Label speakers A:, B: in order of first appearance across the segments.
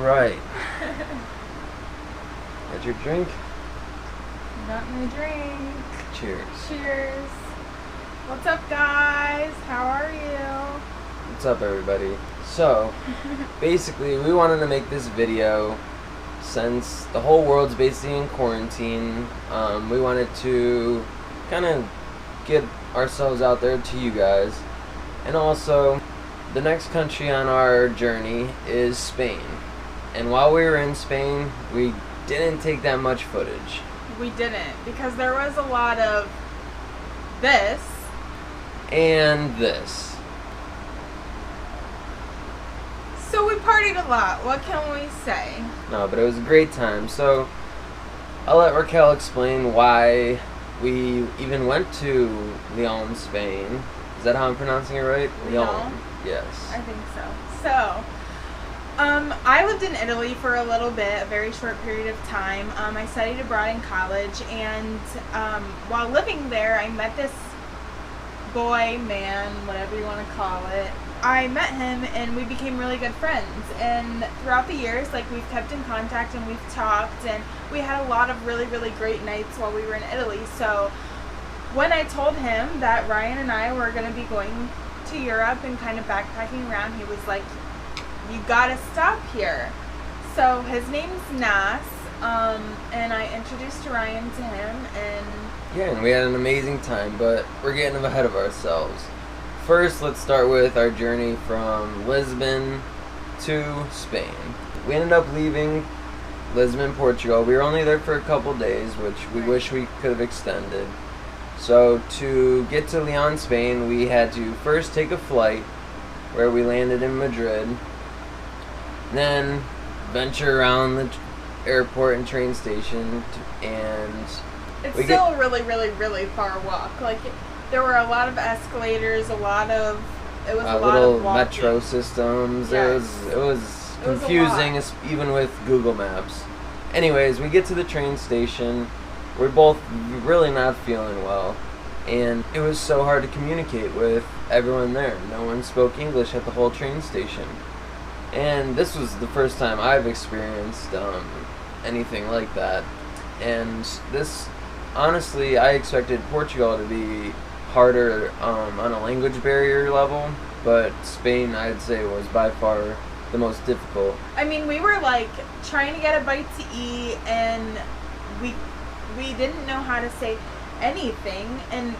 A: right. Got your drink?
B: Got my drink.
A: Cheers.
B: Cheers. What's up, guys? How are you?
A: What's up, everybody? So, basically, we wanted to make this video since the whole world's basically in quarantine. We wanted to kind of get ourselves out there to you guys. And also, the next country on our journey is Spain. And while we were in Spain, we didn't take that much footage.
B: We didn't, because there was a lot of this.
A: And this.
B: So we partied a lot. What can we say?
A: No, but it was a great time. So, I'll let Raquel explain why we even went to León, Spain. Is that how I'm pronouncing it right?
B: León?
A: Yes.
B: I think so. So, I lived in Italy for a little bit, a very short period of time. I studied abroad in college, and while living there, I met this boy, man, whatever you want to call it. I met him, and we became really good friends. And throughout the years, like, we've kept in contact, and we've talked, and we had a lot of really, really great nights while we were in Italy. So when I told him that Ryan and I were going to be going to Europe and kind of backpacking around, he was like, you gotta stop here. So his name's Nas, and I introduced Ryan to him, and
A: yeah, and we had an amazing time, but we're getting ahead of ourselves. First, let's start with our journey from Lisbon to Spain. We ended up leaving Lisbon, Portugal. We were only there for a couple days, which we wish we could have extended. So to get to León, Spain, we had to first take a flight where we landed in Madrid, then venture around the airport and train station, and
B: it's still a really, really, really far walk. Like, there were a lot of escalators, it was a lot
A: little
B: of walking.
A: metro systems.
B: Yes.
A: It was confusing, even with Google Maps. Anyways, we get to the train station. We're both really not feeling well, and it was so hard to communicate with everyone there. No one spoke English at the whole train station. And this was the first time I've experienced anything like that. And this, honestly, I expected Portugal to be harder on a language barrier level, but Spain, I'd say, was by far the most difficult.
B: I mean, we were like trying to get a bite to eat, and we didn't know how to say anything, and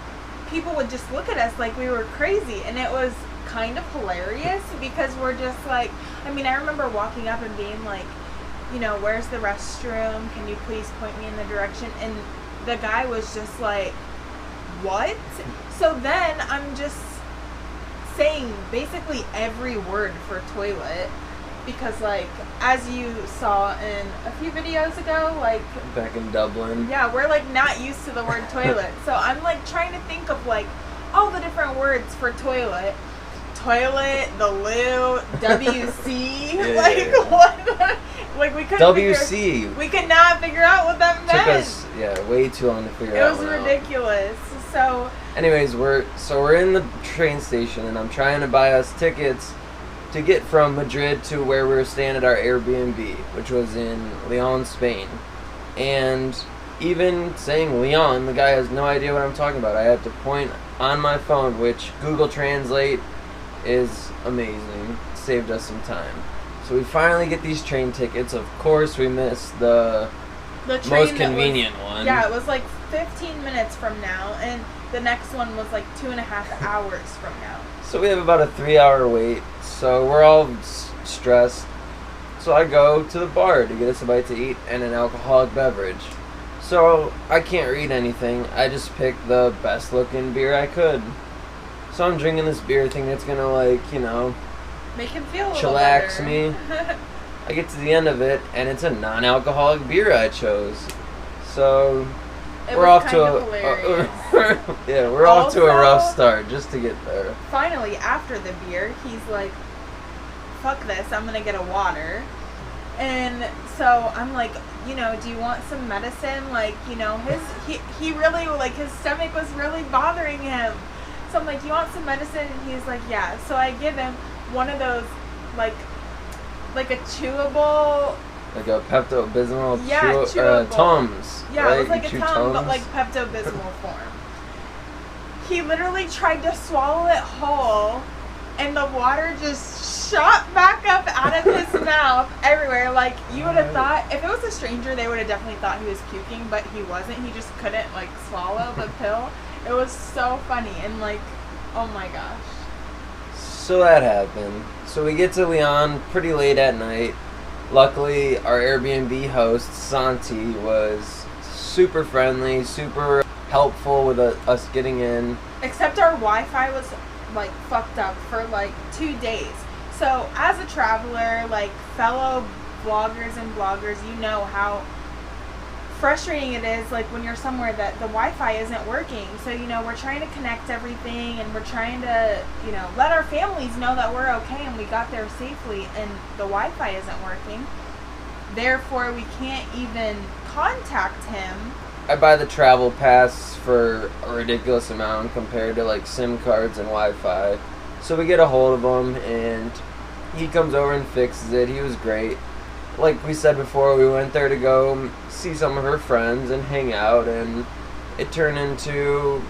B: people would just look at us like we were crazy, and it was kind of hilarious because we're just like, I mean, I remember walking up and being like, you know, where's the restroom? Can you please point me in the direction? And the guy was just like, what? So then I'm just saying basically every word for toilet because, like, as you saw in a few videos ago, like,
A: back in Dublin.
B: Yeah, we're like not used to the word toilet. So I'm like trying to think of like all the different words for toilet. Toilet, the loo, WC,
A: yeah.
B: Like what? Like we couldn't.
A: WC.
B: We could not figure out what that meant.
A: Took us way too long to figure out.
B: It was ridiculous. So.
A: Anyways, we're in the train station, and I'm trying to buy us tickets to get from Madrid to where we were staying at our Airbnb, which was in León, Spain. And even saying León, the guy has no idea what I'm talking about. I have to point on my phone, which Google Translate is amazing. It saved us some time. So we finally get these train tickets. Of course, we missed the most convenient one.
B: Yeah, it was like 15 minutes from now, and the next one was like 2.5 hours from now.
A: So we have about a 3-hour wait. So we're all stressed. So I go to the bar to get us a bite to eat and an alcoholic beverage. So I can't read anything. I just picked the best looking beer I could. So I'm drinking this beer thing that's gonna, like, you know,
B: make him feel a little
A: chillax
B: better.
A: me. I get to the end of it, and it's a non-alcoholic beer I chose. So we're off to off to a rough start just to get there.
B: Finally, after the beer, he's like, "Fuck this! I'm gonna get a water." And so I'm like, you know, do you want some medicine? Like, you know, he really, like, his stomach was really bothering him. So I'm like, do you want some medicine? And he's like, yeah. So I give him one of those, like, like a chewable.
A: Like a Pepto-Bismol
B: chewable.
A: Tums.
B: Yeah,
A: right?
B: It was like
A: You
B: a
A: chew
B: Tum, but
A: Tums?
B: like Pepto-Bismol form. He literally tried to swallow it whole, and the water just shot back up out of his mouth everywhere. Like, you would have thought, if it was a stranger, they would have definitely thought he was puking, but he wasn't. He just couldn't, like, swallow the pill. It was so funny, and, like, oh my gosh.
A: So that happened. So we get to León pretty late at night. Luckily, our Airbnb host, Santi, was super friendly, super helpful with us getting in.
B: Except our Wi-Fi was, like, fucked up for, like, 2 days. So, as a traveler, like, fellow vloggers and bloggers, you know how frustrating it is, like, when you're somewhere that the Wi-Fi isn't working. So, you know, we're trying to connect everything, and we're trying to, you know, let our families know that we're okay and we got there safely, and the Wi-Fi isn't working. Therefore, we can't even contact him.
A: I buy the travel pass for a ridiculous amount compared to, like, SIM cards and Wi-Fi. So we get a hold of him, and he comes over and fixes it. He was great. Like we said before, we went there to go see some of her friends and hang out, and it turned into,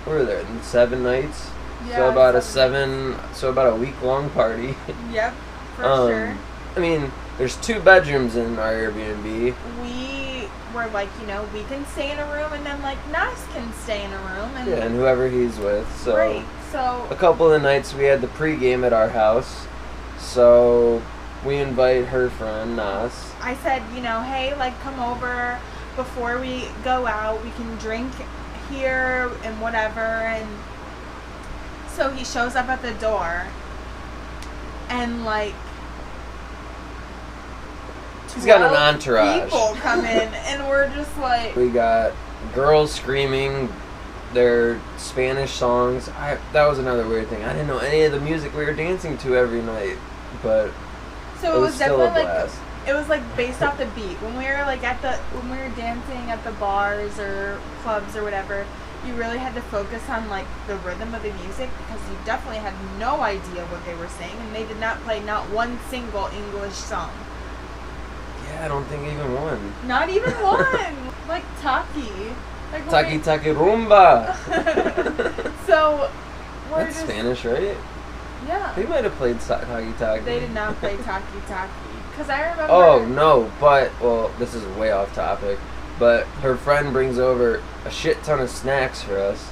A: we were there 7 nights.
B: Yeah,
A: So about about a week-long party.
B: Yep, for sure.
A: I mean, there's 2 bedrooms in our Airbnb.
B: We were like, you know, we can stay in a room, and then, like, Nas can stay in a room. And
A: Yeah, and whoever he's with. So
B: right, so...
A: a couple of the nights we had the pregame at our house, so we invite her friend, Nas.
B: I said, you know, hey, like, come over before we go out. We can drink here and whatever. And so he shows up at the door, and, like,
A: he's got an entourage.
B: People come in, and we're just like...
A: We got girls screaming their Spanish songs. That was another weird thing. I didn't know any of the music we were dancing to every night, but
B: so it was
A: still a
B: definitely
A: blast.
B: It was like based off the beat. When we were like when we were dancing at the bars or clubs or whatever, you really had to focus on like the rhythm of the music, because you definitely had no idea what they were saying, and they did not play not one single English song.
A: Yeah, I don't think even one.
B: Not even one. Like Taki. Like
A: Taki Taki Rumba.
B: So we're
A: That's
B: just,
A: Spanish, right?
B: Yeah.
A: They might have played Taki Taki.
B: They did not play Taki Taki. Because I remember...
A: Oh, no, but, well, this is way off topic, but her friend brings over a shit ton of snacks for us,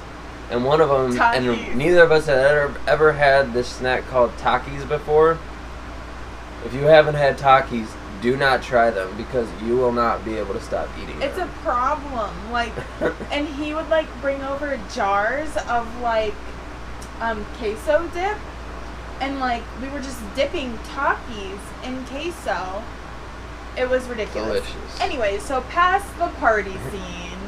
A: and one of them,
B: Takis.
A: and neither of us had ever had this snack called Takis before. If you haven't had Takis, do not try them, because you will not be able to stop eating
B: It's
A: them.
B: a problem. Like, and he would, like, bring over jars of, like, queso dip. And, like, we were just dipping Takis in queso. It was ridiculous.
A: Delicious.
B: Anyway, so past the party scene,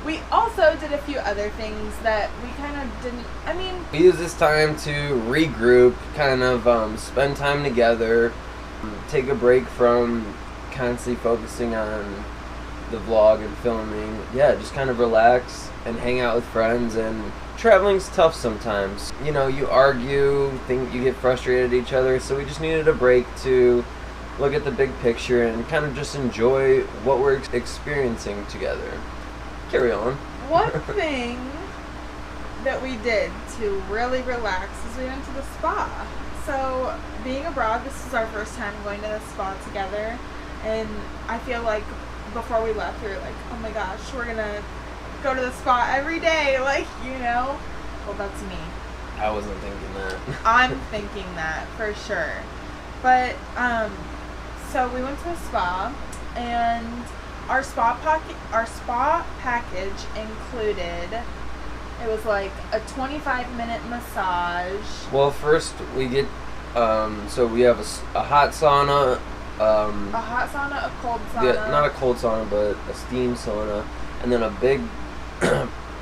B: we also did a few other things that we kind of didn't... I mean...
A: We used this time to regroup, kind of spend time together, take a break from constantly focusing on the vlog and filming. Yeah, just kind of relax and hang out with friends. And traveling's tough sometimes. You know, you argue, think you get frustrated at each other, so we just needed a break to look at the big picture and kind of just enjoy what we're experiencing together. Carry on.
B: One thing that we did to really relax is we went to the spa. So, being abroad, this is our first time going to the spa together, and I feel like before we left, we were like, oh my gosh, we're gonna go to the spa every day, like, you know? Well, that's me.
A: I wasn't thinking that.
B: I'm thinking that, for sure. But, so we went to the spa, and our spa package included, it was like a 25-minute massage.
A: Well, first we get, so we have a hot sauna.
B: A hot sauna, a cold sauna.
A: Yeah, not a cold sauna, but a steam sauna. And then a big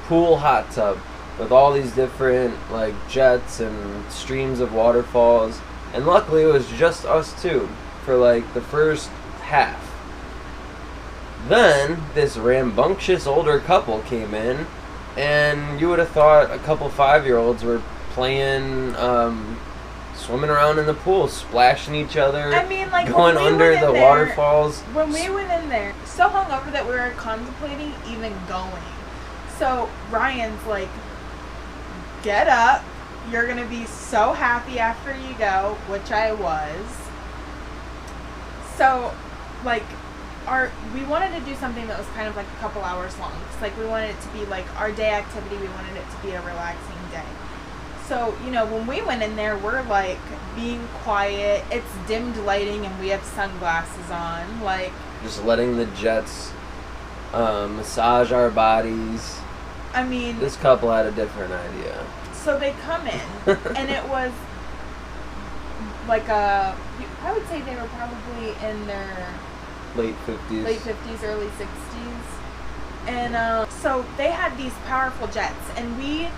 A: pool hot tub with all these different, like, jets and streams of waterfalls. And luckily it was just us two for, like, the first half. Then this rambunctious older couple came in, and you would have thought a couple 5-year-olds were playing swimming around in the pool, splashing each other.
B: I mean, like,
A: going under the waterfalls.
B: When we went in there, so hungover that we were contemplating even going. So Ryan's like, get up. You're going to be so happy after you go, which I was. So, like, we wanted to do something that was kind of like a couple hours long. It's like we wanted it to be like our day activity. We wanted it to be a relaxing day. So, you know, when we went in there, we're like being quiet. It's dimmed lighting and we have sunglasses on. Like,
A: just letting the jets massage our bodies.
B: I mean,
A: this couple had a different idea.
B: So they come in and it was like I would say they were probably in their
A: late 50s,
B: early 60s. And so they had these powerful jets, and we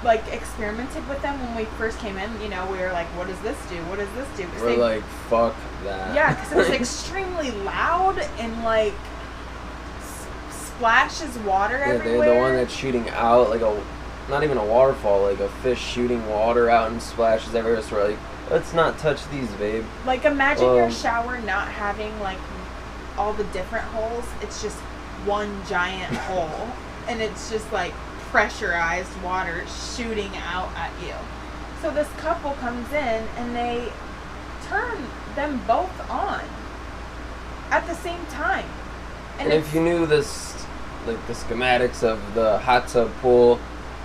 B: like experimented with them when we first came in. You know, we were like, what does this do? What does this do?
A: We're like, fuck that.
B: Yeah, because it was extremely loud and like splashes water everywhere.
A: They're the one that's shooting out like not even a waterfall, like a fish shooting water out and splashes everywhere. So we're like, let's not touch these, babe.
B: Like, imagine your shower not having like all the different holes. It's just one giant hole, and it's just like pressurized water shooting out at you. So this couple comes in and they turn them both on at the same time.
A: And if you knew this, like the schematics of the hot tub pool,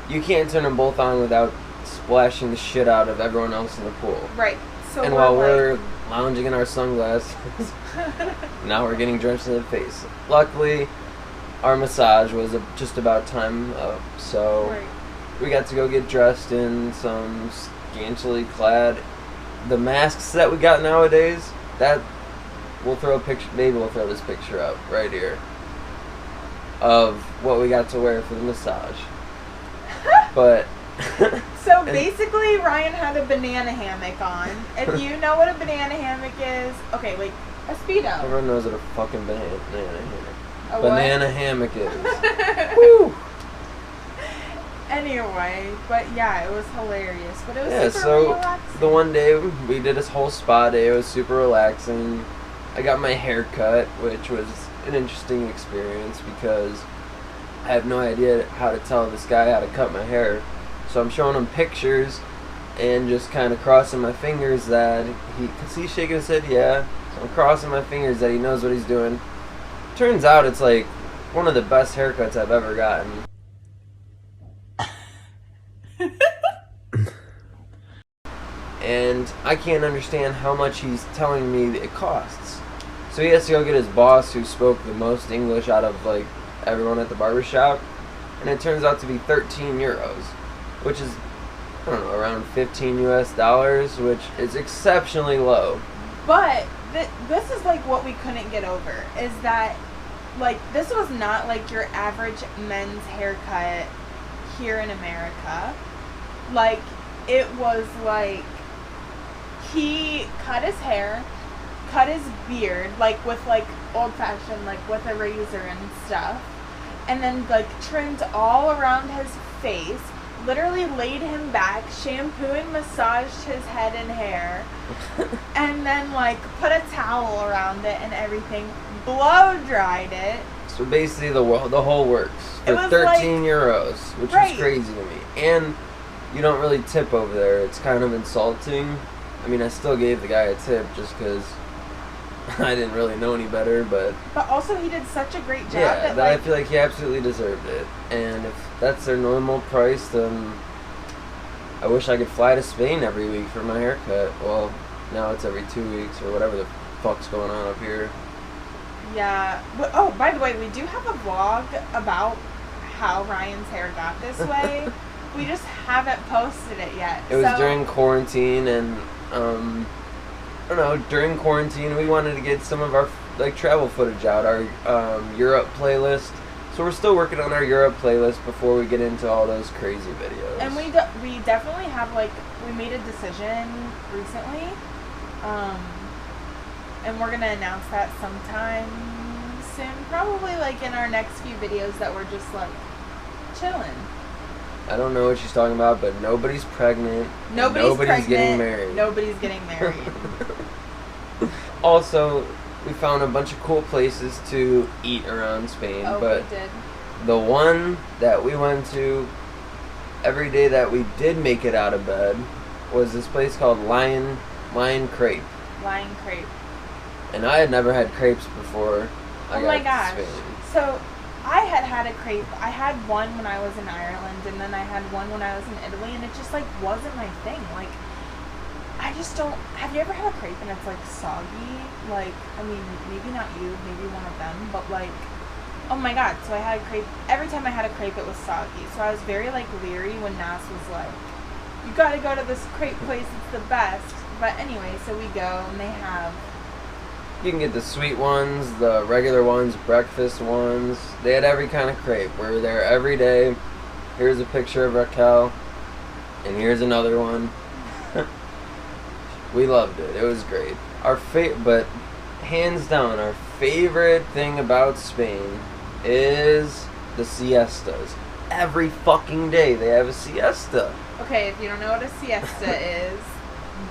A: you can't turn them both on without splashing the shit out of everyone else in the pool.
B: Right. So
A: and while we're lounging in our sunglasses, now we're getting drenched in the face. Luckily, our massage was just about time up, so we got to go get dressed in some scantily clad. The masks that we got nowadays, that we'll throw a picture. Maybe we'll throw this picture up right here of what we got to wear for the massage. But
B: so basically, Ryan had a banana hammock on. If you know what a banana hammock is, okay, like a Speedo.
A: Everyone knows what a fucking banana hammock.
B: A
A: banana hammock is. Woo!
B: Anyway, but yeah, it was hilarious. But it was super relaxing.
A: The one day we did this whole spa day. It was super relaxing. I got my hair cut, which was an interesting experience because I have no idea how to tell this guy how to cut my hair. So I'm showing him pictures and just kind of crossing my fingers that because he's shaking his head, yeah. So I'm crossing my fingers that he knows what he's doing. Turns out it's like one of the best haircuts I've ever gotten. And I can't understand how much he's telling me it costs. So he has to go get his boss, who spoke the most English out of like everyone at the barbershop, and it turns out to be 13 euros, which is, I don't know, around $15 US, which is exceptionally low.
B: But this is like what we couldn't get over, is that like this was not like your average men's haircut here in America. Like, it was like he cut his hair, cut his beard, like with like old-fashioned, like with a razor and stuff, and then like trimmed all around his face, literally laid him back, shampooed and massaged his head and hair, and then like put a towel around it and everything, blow dried it.
A: So basically the whole works for 13 euros, which is crazy to me. And you don't really tip over there. It's kind of insulting. I mean, I still gave the guy a tip just because I didn't really know any better, but
B: also he did such a great job.
A: Yeah, that I feel like he absolutely deserved it. And if that's their normal price, then I wish I could fly to Spain every week for my haircut. Well, now it's every 2 weeks or whatever the fuck's going on up here.
B: Yeah. Oh, by the way, we do have a vlog about how Ryan's hair got this way. We just haven't posted it yet.
A: It was during quarantine, and I don't know, during quarantine we wanted to get some of our like travel footage out, our Europe playlist. So we're still working on our Europe playlist before we get into all those crazy videos.
B: And we definitely have like, we made a decision recently, and we're gonna announce that sometime soon, probably like in our next few videos, that we're just like chilling.
A: I don't know what she's talking about, but nobody's pregnant.
B: Nobody's
A: getting married.
B: Nobody's getting married.
A: Also, we found a bunch of cool places to eat around Spain, but
B: we did.
A: The one that we went to every day that we did make it out of bed was this place called Lion Crepe.
B: Lion Crepe.
A: And I had never had crepes before I got to Spain.
B: So I had a crepe. I had one when I was in Ireland, and then I had one when I was in Italy, and it just like wasn't my thing. Like, I just don't. Have you ever had a crepe and it's like soggy? Like, I mean, maybe not you, maybe one of them, but like, oh my god. So I had a crepe. Every time I had a crepe, it was soggy. So I was very like leery when Nas was like, "You gotta go to this crepe place. It's the best." But anyway, so we go, and they have.
A: You can get the sweet ones, the regular ones, breakfast ones. They had every kind of crepe. We were there every day. Here's a picture of Raquel, and here's another one. We loved it. It was great. But hands down, our favorite thing about Spain is the siestas. Every fucking day they have a siesta.
B: Okay, if you don't know what a siesta is,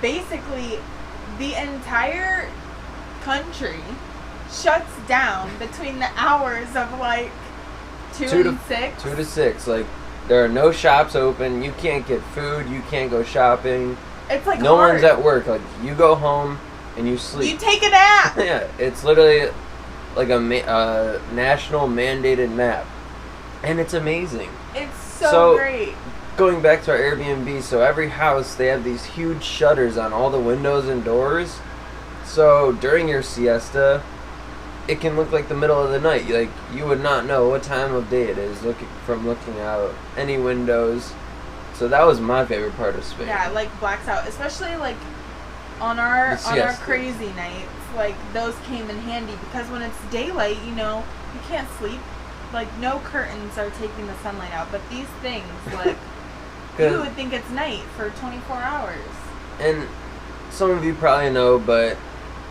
B: basically the entire country shuts down between the hours of like 2 and 6.
A: 2 to 6. Like, there are no shops open. You can't get food. You can't go shopping.
B: It's like
A: no
B: hard.
A: one's at work. Like, you go home and you sleep.
B: You take a nap.
A: Yeah, it's literally like a national mandated nap, and it's amazing.
B: It's so great.
A: Going back to our Airbnb, so every house they have these huge shutters on all the windows and doors. So during your siesta, it can look like the middle of the night. Like, you would not know what time of day it is looking out any windows. So that was my favorite part of Spain.
B: Yeah, like blacks out, especially like on our crazy nights. Like, those came in handy because when it's daylight, you know, you can't sleep. Like, no curtains are taking the sunlight out, but these things, like, you would think it's night for 24 hours.
A: And some of you probably know, but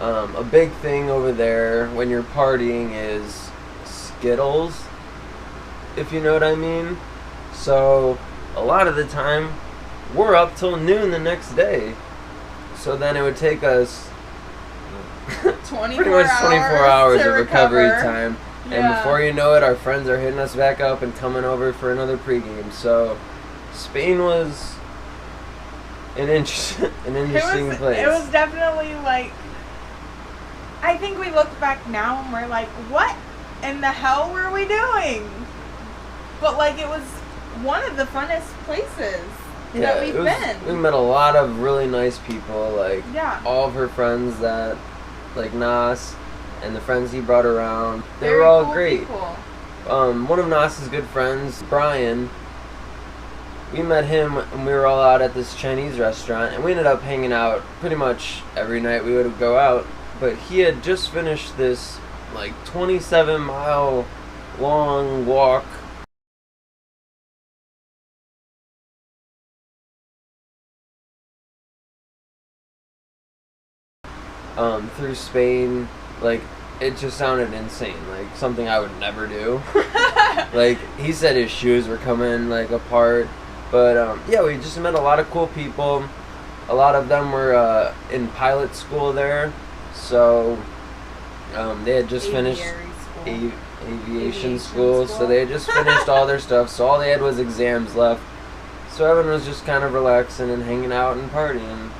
A: a big thing over there when you're partying is Skittles, if you know what I mean. So a lot of the time, we're up till noon the next day. So then it would take us
B: 24
A: pretty much 24 hours of recovery
B: recover.
A: time.
B: Yeah.
A: And before you know it, our friends are hitting us back up and coming over for another pregame. So Spain was an interesting place.
B: It was definitely like, I think we look back now and we're like, what in the hell were we doing? But like, it was one of the funnest places that we've been.
A: We met a lot of really nice people, like all of her friends that, like Nas and the friends he brought around. They were all great.
B: People.
A: One of Nas's good friends, Brian, we met him and we were all out at this Chinese restaurant, and we ended up hanging out pretty much every night we would go out. But he had just finished this like 27-mile long walk through Spain. Like, it just sounded insane, like something I would never do. Like, he said his shoes were coming like apart. But yeah, we just met a lot of cool people. A lot of them were in pilot school there, so they had just finished aviation school, so they had just finished all their stuff. So all they had was exams left. So everyone was just kind of relaxing and hanging out and partying.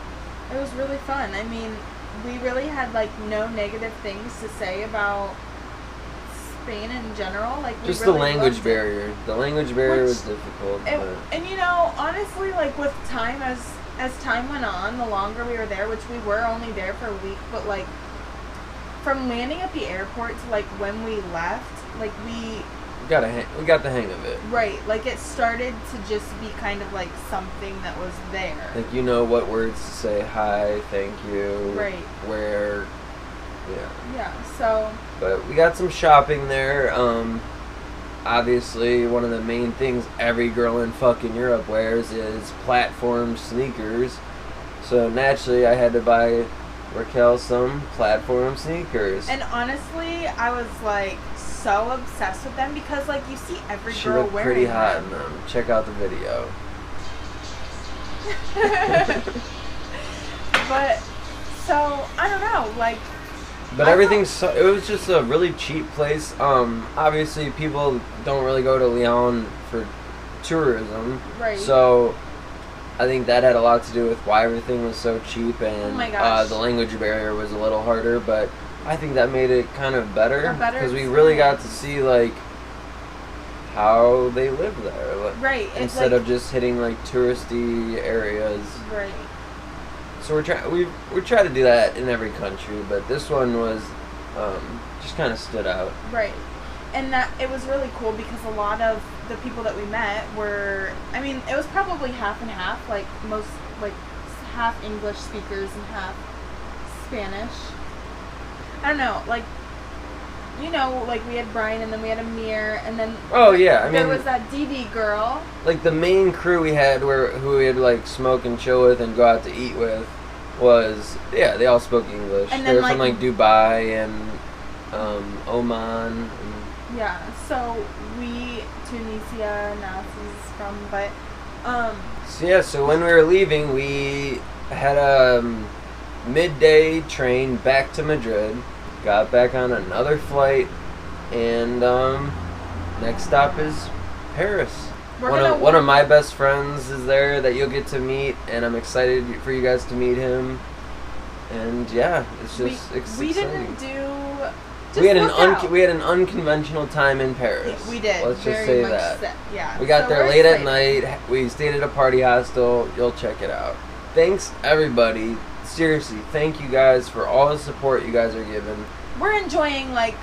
B: It was really fun. I mean, we really had like no negative things to say about Spain in general. Like, we
A: just
B: really
A: the language
B: loved
A: barrier. The language barrier was difficult.
B: And you know, honestly, like with time, as time went on, the longer we were there, which we were only there for a week, but like from landing at the airport to like when we left, like we got
A: the hang of it.
B: Right, like it started to just be kind of like something that was there.
A: Like, you know what words to say, hi, thank you.
B: Right.
A: Where, yeah.
B: Yeah, so.
A: But we got some shopping there. Obviously, one of the main things every girl in fucking Europe wears is platform sneakers. So naturally, I had to buy Raquel some platform sneakers.
B: And honestly, I was like so obsessed with them because, like, you see every
A: She
B: girl
A: looked
B: wearing
A: pretty hot
B: them.
A: in them. Check out the video.
B: But, so, I don't know, like...
A: But everything's so... It was just a really cheap place. Obviously, people don't really go to León for tourism.
B: Right.
A: So, I think that had a lot to do with why everything was so cheap, and
B: oh my gosh.
A: The language barrier was a little harder, but I think that made it kind of better. Because we
B: experience.
A: really got to see, like, how they live there.
B: Right.
A: Instead of just hitting, like, touristy areas.
B: Right.
A: So we try to do that in every country, but this one was just kind of stood out.
B: Right, and that it was really cool because a lot of the people that we met were, I mean, it was probably half and half, like most, like half English speakers and half Spanish. I don't know, like, you know, like we had Brian and then we had Amir and then there was that DD girl.
A: Like the main crew we had who we had like smoke and chill with and go out to eat with was they all spoke English.
B: And
A: they were
B: then,
A: from like Dubai and Oman.
B: Yeah, so Tunisia, now this is from, but
A: so when we were leaving, we had a midday train back to Madrid. Got back on another flight, and next stop is Paris. One of my best friends is there that you'll get to meet, and I'm excited for you guys to meet him. And yeah, it's just exciting.
B: We didn't do.
A: We had an unconventional time in Paris.
B: We did.
A: Let's just say that.
B: Yeah.
A: We got there late at night. We stayed at a party hostel. You'll check it out. Thanks everybody. Seriously, thank you guys for all the support you guys are giving.
B: We're enjoying, like,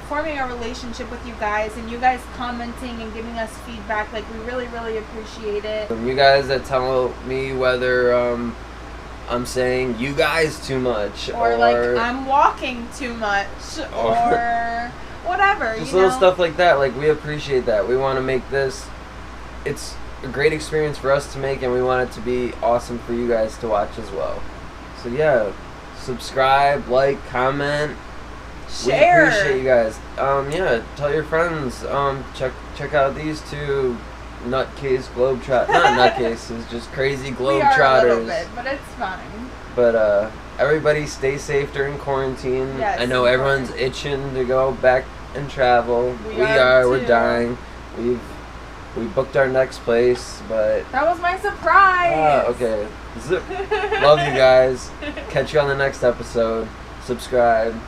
B: forming a relationship with you guys and you guys commenting and giving us feedback. Like, we really, really appreciate it.
A: You guys that tell me whether I'm saying you guys too much.
B: Or like, I'm walking too much. Or whatever,
A: just little stuff like that. Like, we appreciate that. We want to make this... It's a great experience for us to make, and we want it to be awesome for you guys to watch as well. So yeah, subscribe, like, comment,
B: share.
A: We appreciate you guys. Tell your friends. Check out these two nutcase globetrotters. Not nutcases, just crazy globetrotters.
B: We are a little bit, but it's fine.
A: But everybody stay safe during quarantine.
B: Yes,
A: I know everyone's itching to go back and travel.
B: We are too.
A: We're dying. We booked our next place, but...
B: That was my surprise!
A: Okay. Love you guys. Catch you on the next episode. Subscribe.